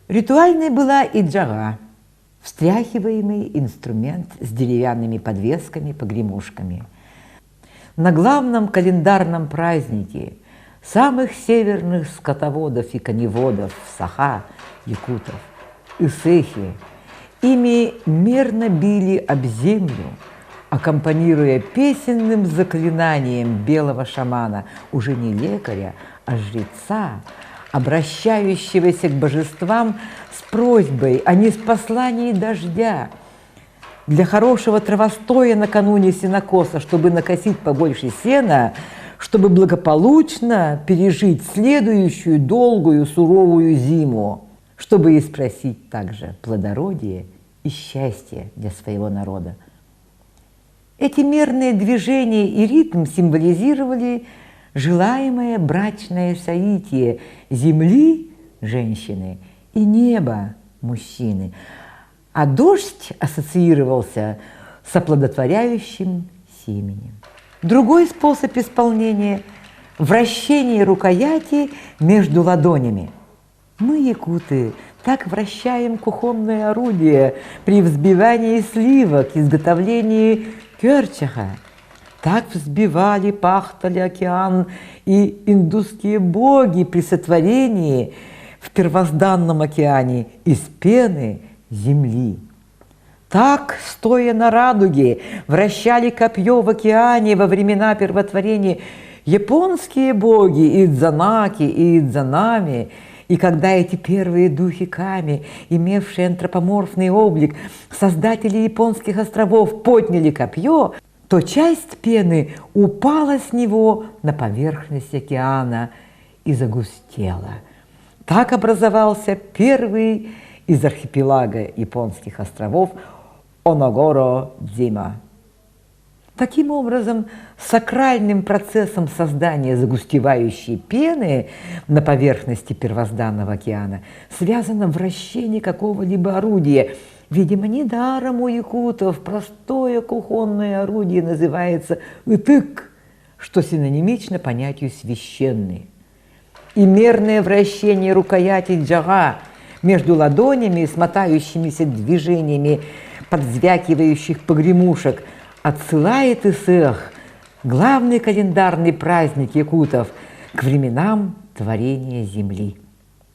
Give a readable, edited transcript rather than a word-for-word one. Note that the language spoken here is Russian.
Ритуальной была и джага, встряхиваемый инструмент с деревянными подвесками-погремушками. На главном календарном празднике самых северных скотоводов и коневодов Саха, якутов, Исехи, ими мерно били об землю, аккомпанируя песенным заклинанием белого шамана, уже не лекаря, а жреца, обращающегося к божествам с просьбой о ниспослании дождя, для хорошего травостоя накануне сенокоса, чтобы накосить побольше сена, чтобы благополучно пережить следующую долгую суровую зиму, чтобы и спросить также плодородие и счастье для своего народа. Эти мерные движения и ритм символизировали желаемое брачное соитие земли – женщины и неба – мужчины, а дождь ассоциировался с оплодотворяющим семенем. Другой способ исполнения – вращение рукояти между ладонями. Мы, якуты, так вращаем кухонное орудие при взбивании сливок, изготовлении кёрчаха. Так взбивали, пахтали океан и индусские боги при сотворении в первозданном океане из пены земли. Так, стоя на радуге, вращали копье в океане во времена первотворения японские боги Идзанаки и Идзанами. И когда эти первые духи Ками, имевшие антропоморфный облик, создатели японских островов, подняли копье, то часть пены упала с него на поверхность океана и загустела. Так образовался первый из архипелага японских островов Оногоро-Дзима. Таким образом, сакральным процессом создания загустевающей пены на поверхности первозданного океана связано вращение какого-либо орудия. Видимо, недаром у якутов простое кухонное орудие называется ытык, что синонимично понятию «священный». И мерное вращение рукояти джага между ладонями с мотающимися движениями подзвякивающих погремушек отсылает Исех, главный календарный праздник якутов, к временам творения земли.